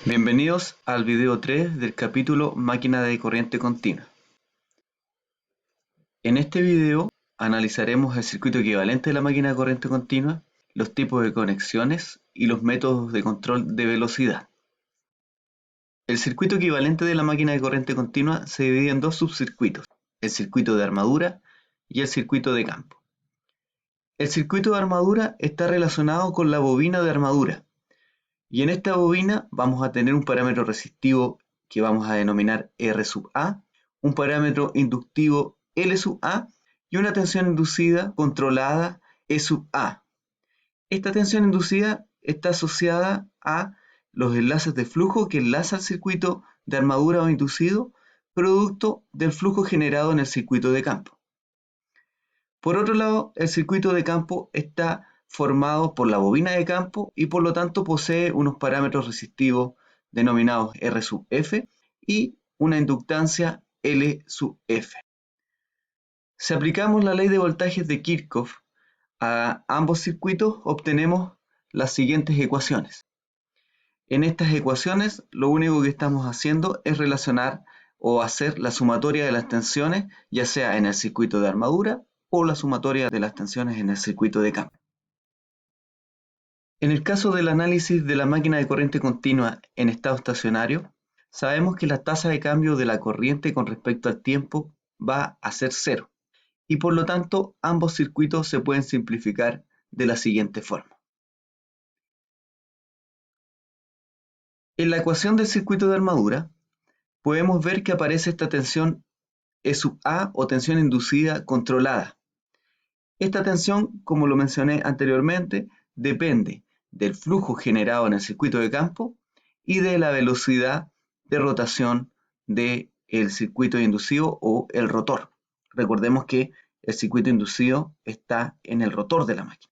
Bienvenidos al video 3 del capítulo Máquina de corriente continua. En este video analizaremos el circuito equivalente de la máquina de corriente continua, los tipos de conexiones y los métodos de control de velocidad. El circuito equivalente de la máquina de corriente continua se divide en dos subcircuitos, el circuito de armadura y el circuito de campo. El circuito de armadura está relacionado con la bobina de armadura. Y en esta bobina vamos a tener un parámetro resistivo que vamos a denominar R sub A, un parámetro inductivo L sub A y una tensión inducida controlada E sub A. Esta tensión inducida está asociada a los enlaces de flujo que enlaza el circuito de armadura o inducido, producto del flujo generado en el circuito de campo. Por otro lado, el circuito de campo está formado por la bobina de campo y por lo tanto posee unos parámetros resistivos denominados R sub F y una inductancia L sub F. Si aplicamos la ley de voltajes de Kirchhoff a ambos circuitos, obtenemos las siguientes ecuaciones. En estas ecuaciones, lo único que estamos haciendo es relacionar o hacer la sumatoria de las tensiones, ya sea en el circuito de armadura o la sumatoria de las tensiones en el circuito de campo. En el caso del análisis de la máquina de corriente continua en estado estacionario, sabemos que la tasa de cambio de la corriente con respecto al tiempo va a ser cero, y por lo tanto ambos circuitos se pueden simplificar de la siguiente forma. En la ecuación del circuito de armadura, podemos ver que aparece esta tensión E sub A o tensión inducida controlada. Esta tensión, como lo mencioné anteriormente, depende del flujo generado en el circuito de campo y de la velocidad de rotación del circuito inducido o el rotor. Recordemos que el circuito inducido está en el rotor de la máquina.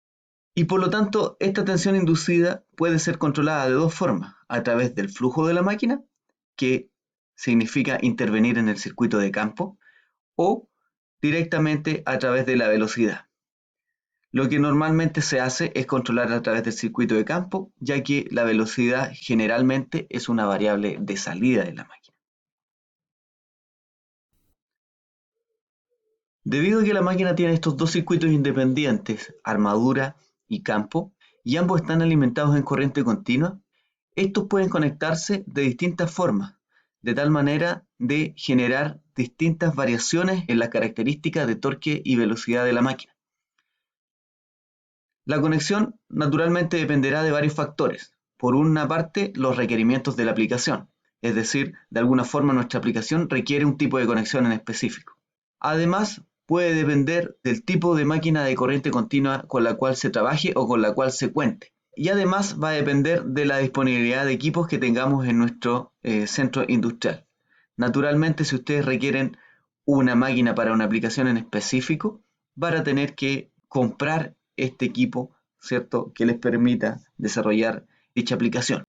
Y por lo tanto, esta tensión inducida puede ser controlada de dos formas: a través del flujo de la máquina, que significa intervenir en el circuito de campo, o directamente a través de la velocidad. Lo que normalmente se hace es controlar a través del circuito de campo, ya que la velocidad generalmente es una variable de salida de la máquina. Debido a que la máquina tiene estos dos circuitos independientes, armadura y campo, y ambos están alimentados en corriente continua, estos pueden conectarse de distintas formas, de tal manera de generar distintas variaciones en las características de torque y velocidad de la máquina. La conexión naturalmente dependerá de varios factores. Por una parte, los requerimientos de la aplicación, es decir, de alguna forma nuestra aplicación requiere un tipo de conexión en específico. Además, puede depender del tipo de máquina de corriente continua con la cual se trabaje o con la cual se cuente. Y además va a depender de la disponibilidad de equipos que tengamos en nuestro centro industrial. Naturalmente, si ustedes requieren una máquina para una aplicación en específico, van a tener que comprar este equipo, ¿cierto?, que les permita desarrollar dicha aplicación.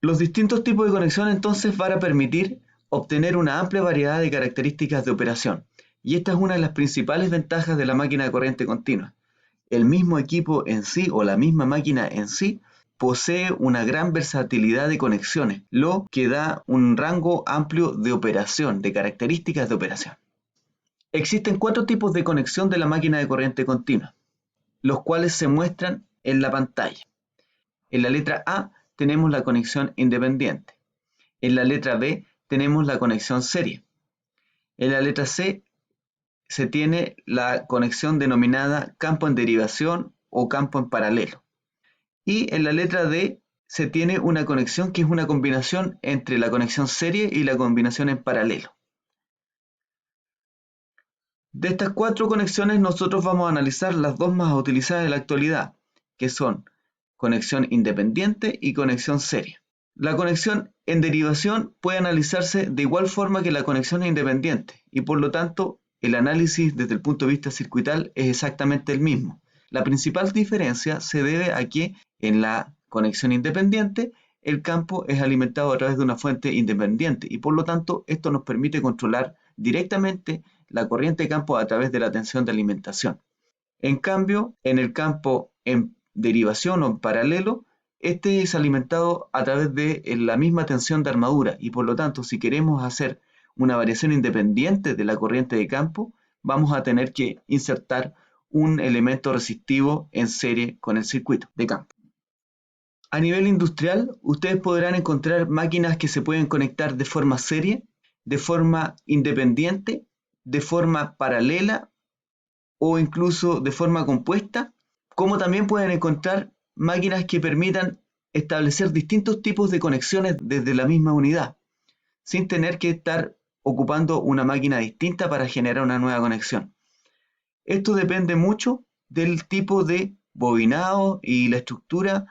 Los distintos tipos de conexión entonces van a permitir obtener una amplia variedad de características de operación, y esta es una de las principales ventajas de la máquina de corriente continua. El mismo equipo en sí o la misma máquina en sí posee una gran versatilidad de conexiones, lo que da un rango amplio de operación, de características de operación. Existen 4 tipos de conexión de la máquina de corriente continua, los cuales se muestran en la pantalla. En la letra A tenemos la conexión independiente. En la letra B tenemos la conexión serie. En la letra C se tiene la conexión denominada campo en derivación o campo en paralelo. Y en la letra D se tiene una conexión que es una combinación entre la conexión serie y la combinación en paralelo. De estas 4 conexiones nosotros vamos a analizar las dos más utilizadas en la actualidad, que son conexión independiente y conexión serie. La conexión en derivación puede analizarse de igual forma que la conexión independiente y por lo tanto el análisis desde el punto de vista circuital es exactamente el mismo. La principal diferencia se debe a que en la conexión independiente el campo es alimentado a través de una fuente independiente y por lo tanto esto nos permite controlar directamente la corriente de campo a través de la tensión de alimentación. En cambio, en el campo en derivación o en paralelo, este es alimentado a través de la misma tensión de armadura y por lo tanto, si queremos hacer una variación independiente de la corriente de campo, vamos a tener que insertar un elemento resistivo en serie con el circuito de campo. A nivel industrial, ustedes podrán encontrar máquinas que se pueden conectar de forma serie, de forma independiente, de forma paralela o incluso de forma compuesta, como también pueden encontrar máquinas que permitan establecer distintos tipos de conexiones desde la misma unidad, sin tener que estar ocupando una máquina distinta para generar una nueva conexión. Esto depende mucho del tipo de bobinado y la estructura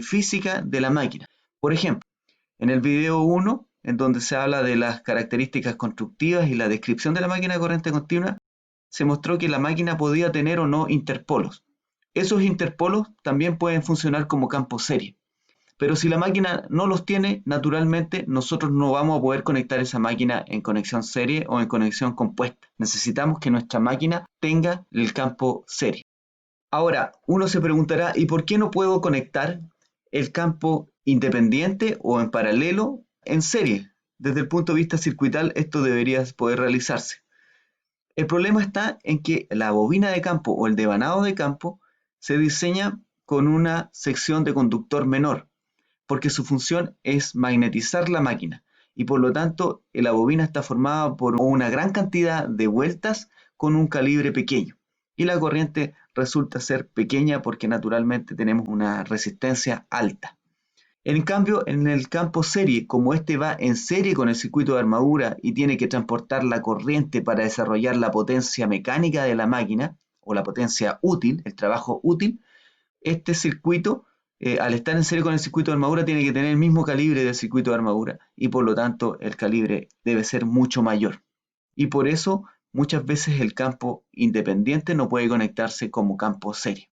física de la máquina. Por ejemplo, en el video 1, en donde se habla de las características constructivas y la descripción de la máquina de corriente continua, se mostró que la máquina podía tener o no interpolos. Esos interpolos también pueden funcionar como campos serie. Pero si la máquina no los tiene, naturalmente nosotros no vamos a poder conectar esa máquina en conexión serie o en conexión compuesta. Necesitamos que nuestra máquina tenga el campo serie. Ahora, uno se preguntará, ¿y por qué no puedo conectar el campo independiente o en paralelo en serie? Desde el punto de vista circuital, esto debería poder realizarse. El problema está en que la bobina de campo o el devanado de campo se diseña con una sección de conductor menor, porque su función es magnetizar la máquina y por lo tanto la bobina está formada por una gran cantidad de vueltas con un calibre pequeño y la corriente resulta ser pequeña porque naturalmente tenemos una resistencia alta. En cambio, en el campo serie, como este va en serie con el circuito de armadura y tiene que transportar la corriente para desarrollar la potencia mecánica de la máquina, o la potencia útil, el trabajo útil, este circuito, al estar en serie con el circuito de armadura, tiene que tener el mismo calibre del circuito de armadura y por lo tanto el calibre debe ser mucho mayor. Y por eso muchas veces el campo independiente no puede conectarse como campo serie.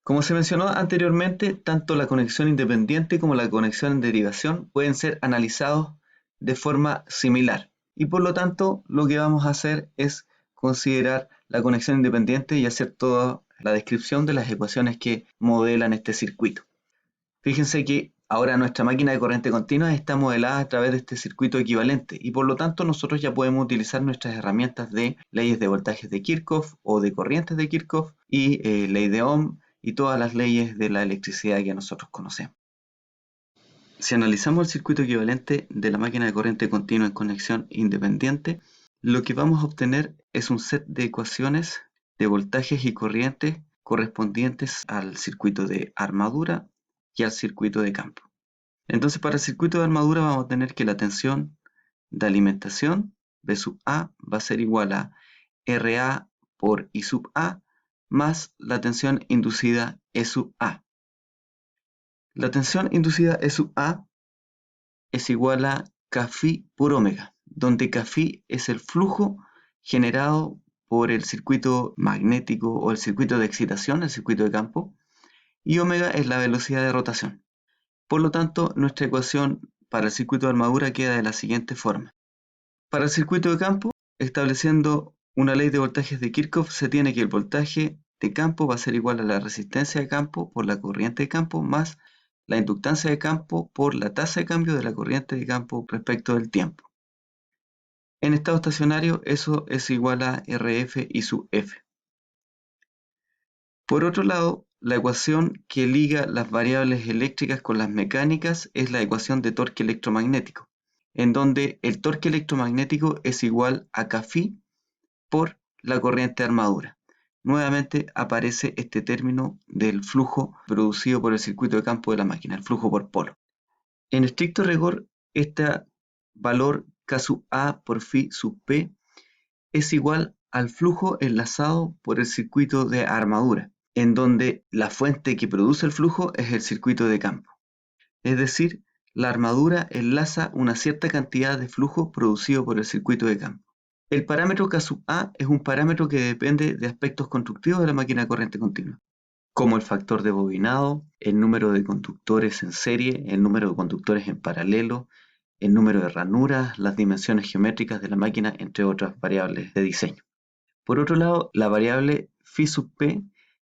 Como se mencionó anteriormente, tanto la conexión independiente como la conexión en derivación pueden ser analizados de forma similar y por lo tanto lo que vamos a hacer es considerar la conexión independiente y hacer toda la descripción de las ecuaciones que modelan este circuito. Fíjense que ahora nuestra máquina de corriente continua está modelada a través de este circuito equivalente y por lo tanto nosotros ya podemos utilizar nuestras herramientas de leyes de voltajes de Kirchhoff o de corrientes de Kirchhoff y ley de Ohm y todas las leyes de la electricidad que nosotros conocemos. Si analizamos el circuito equivalente de la máquina de corriente continua en conexión independiente, lo que vamos a obtener es un set de ecuaciones de voltajes y corrientes correspondientes al circuito de armadura y al circuito de campo. Entonces, para el circuito de armadura vamos a tener que la tensión de alimentación B sub A va a ser igual a RA por I sub A más la tensión inducida E sub A. La tensión inducida E sub A es igual a Kφ por omega, donde Kφ es el flujo generado por el circuito magnético o el circuito de excitación, el circuito de campo, y omega es la velocidad de rotación. Por lo tanto, nuestra ecuación para el circuito de armadura queda de la siguiente forma. Para el circuito de campo, estableciendo una ley de voltajes de Kirchhoff, se tiene que el voltaje de campo va a ser igual a la resistencia de campo por la corriente de campo más la inductancia de campo por la tasa de cambio de la corriente de campo respecto del tiempo. En estado estacionario, eso es igual a RF I sub F. Por otro lado, la ecuación que liga las variables eléctricas con las mecánicas es la ecuación de torque electromagnético, en donde el torque electromagnético es igual a Kφ por la corriente de armadura. Nuevamente aparece este término del flujo producido por el circuito de campo de la máquina, el flujo por polo. En estricto rigor, este valor K sub A por Φ sub P es igual al flujo enlazado por el circuito de armadura, en donde la fuente que produce el flujo es el circuito de campo. Es decir, la armadura enlaza una cierta cantidad de flujo producido por el circuito de campo. El parámetro K sub A es un parámetro que depende de aspectos constructivos de la máquina de corriente continua, como el factor de bobinado, el número de conductores en serie, el número de conductores en paralelo, el número de ranuras, las dimensiones geométricas de la máquina, entre otras variables de diseño. Por otro lado, la variable Φ sub P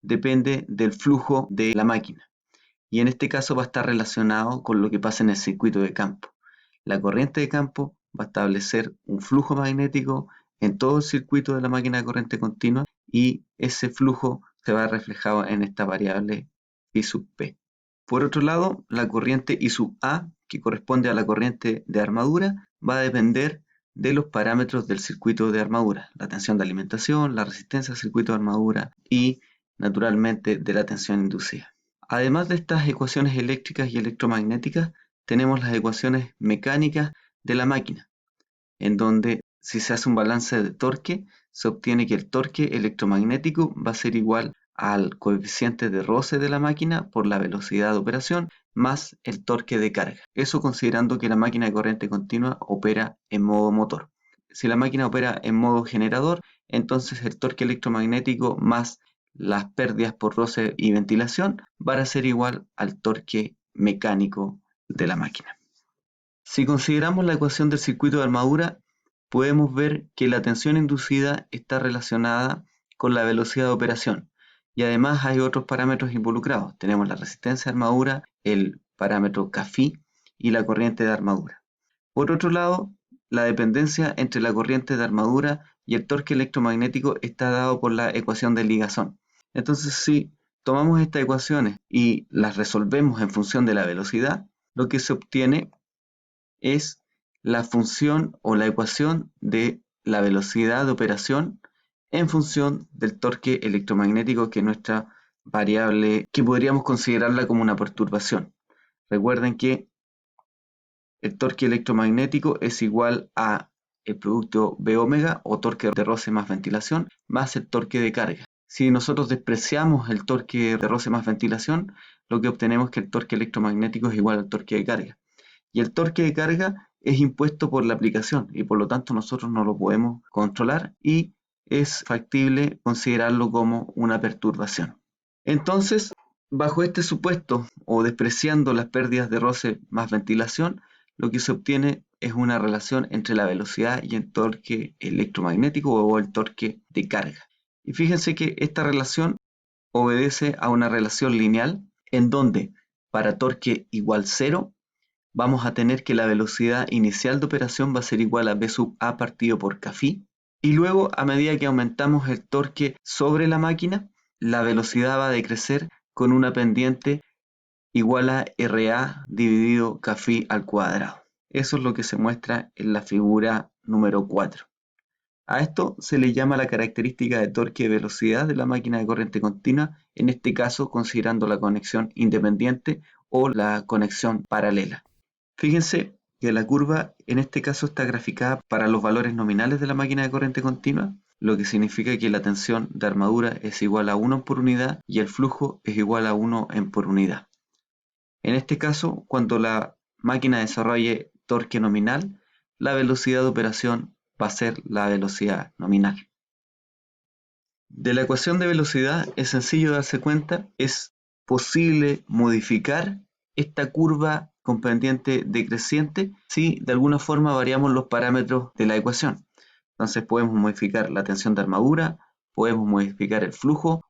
depende del flujo de la máquina. y en este caso va a estar relacionado con lo que pasa en el circuito de campo. La corriente de campo va a establecer un flujo magnético en todo el circuito de la máquina de corriente continua y ese flujo se va reflejado en esta variable I sub P. Por otro lado, la corriente I sub A, que corresponde a la corriente de armadura, va a depender de los parámetros del circuito de armadura, la tensión de alimentación, la resistencia al circuito de armadura y, naturalmente, de la tensión inducida. Además de estas ecuaciones eléctricas y electromagnéticas, tenemos las ecuaciones mecánicas de la máquina, en donde si se hace un balance de torque, se obtiene que el torque electromagnético va a ser igual al coeficiente de roce de la máquina por la velocidad de operación más el torque de carga. Eso considerando que la máquina de corriente continua opera en modo motor. Si la máquina opera en modo generador, entonces el torque electromagnético más las pérdidas por roce y ventilación van a ser igual al torque mecánico de la máquina. Si consideramos la ecuación del circuito de armadura, podemos ver que la tensión inducida está relacionada con la velocidad de operación y además hay otros parámetros involucrados. Tenemos la resistencia de armadura, el parámetro Kφ y la corriente de armadura. Por otro lado, la dependencia entre la corriente de armadura y el torque electromagnético está dado por la ecuación de ligazón. Entonces, si tomamos estas ecuaciones y las resolvemos en función de la velocidad, lo que se obtiene es la función o la ecuación de la velocidad de operación en función del torque electromagnético, que es nuestra variable que podríamos considerarla como una perturbación. Recuerden que el torque electromagnético es igual a el producto B omega o torque de roce más ventilación más el torque de carga. Si nosotros despreciamos el torque de roce más ventilación, lo que obtenemos es que el torque electromagnético es igual al torque de carga. Y el torque de carga es impuesto por la aplicación y por lo tanto nosotros no lo podemos controlar y es factible considerarlo como una perturbación. Entonces, bajo este supuesto o despreciando las pérdidas de roce más ventilación, lo que se obtiene es una relación entre la velocidad y el torque electromagnético o el torque de carga. Y fíjense que esta relación obedece a una relación lineal en donde para torque igual 0 vamos a tener que la velocidad inicial de operación va a ser igual a B sub A partido por Kφ. Y luego, a medida que aumentamos el torque sobre la máquina, la velocidad va a decrecer con una pendiente igual a RA dividido Kφ al cuadrado. Eso es lo que se muestra en la figura número 4. A esto se le llama la característica de torque y velocidad de la máquina de corriente continua, en este caso considerando la conexión independiente o la conexión paralela. Fíjense que la curva en este caso está graficada para los valores nominales de la máquina de corriente continua, lo que significa que la tensión de armadura es igual a 1 por unidad y el flujo es igual a 1 en por unidad. En este caso, cuando la máquina desarrolle torque nominal, la velocidad de operación va a ser la velocidad nominal. De la ecuación de velocidad es sencillo darse cuenta, es posible modificar esta curva con pendiente decreciente si de alguna forma variamos los parámetros de la ecuación. Entonces podemos modificar la tensión de armadura, podemos modificar el flujo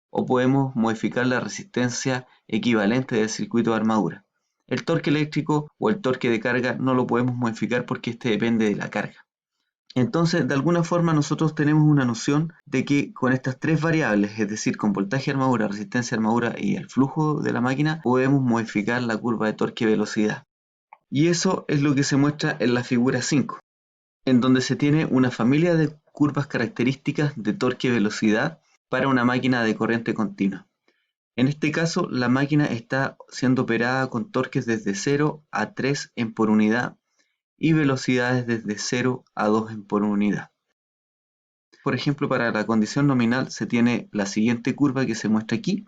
o podemos modificar la resistencia equivalente del circuito de armadura. El torque eléctrico o el torque de carga no lo podemos modificar porque este depende de la carga. Entonces, de alguna forma nosotros tenemos una noción de que con estas tres variables, es decir, con voltaje de armadura, resistencia de armadura y el flujo de la máquina, podemos modificar la curva de torque y velocidad. Y eso es lo que se muestra en la figura 5, en donde se tiene una familia de curvas características de torque y velocidad para una máquina de corriente continua. En este caso, la máquina está siendo operada con torques desde 0 a 3 en por unidad y velocidades desde 0 a 2 en por unidad. Por ejemplo, para la condición nominal se tiene la siguiente curva que se muestra aquí.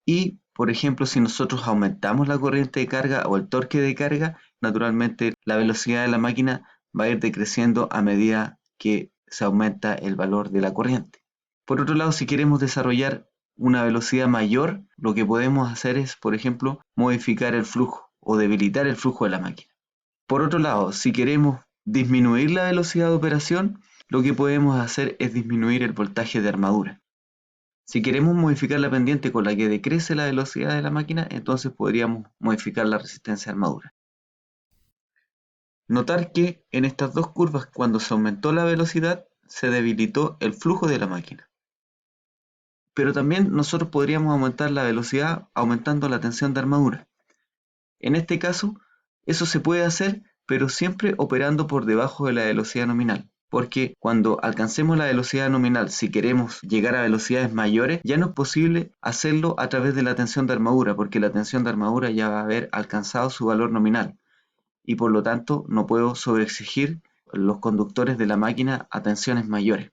Y, por ejemplo, si nosotros aumentamos la corriente de carga o el torque de carga, naturalmente la velocidad de la máquina va a ir decreciendo a medida que se aumenta el valor de la corriente. Por otro lado, si queremos desarrollar una velocidad mayor, lo que podemos hacer es, por ejemplo, modificar el flujo o debilitar el flujo de la máquina. Por otro lado, si queremos disminuir la velocidad de operación, lo que podemos hacer es disminuir el voltaje de armadura. Si queremos modificar la pendiente con la que decrece la velocidad de la máquina, entonces podríamos modificar la resistencia de armadura. Notar que en estas dos curvas, cuando se aumentó la velocidad, se debilitó el flujo de la máquina. Pero también nosotros podríamos aumentar la velocidad aumentando la tensión de armadura. En este caso, eso se puede hacer, pero siempre operando por debajo de la velocidad nominal. Porque cuando alcancemos la velocidad nominal, si queremos llegar a velocidades mayores, ya no es posible hacerlo a través de la tensión de armadura, porque la tensión de armadura ya va a haber alcanzado su valor nominal. Y por lo tanto no puedo sobreexigir los conductores de la máquina a tensiones mayores.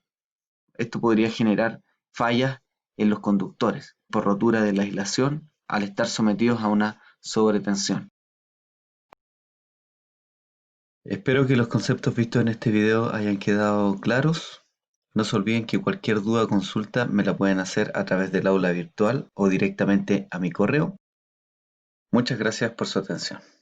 Esto podría generar fallas en los conductores por rotura de la aislación al estar sometidos a una sobretensión. Espero que los conceptos vistos en este video hayan quedado claros. No se olviden que cualquier duda o consulta me la pueden hacer a través del aula virtual o directamente a mi correo. Muchas gracias por su atención.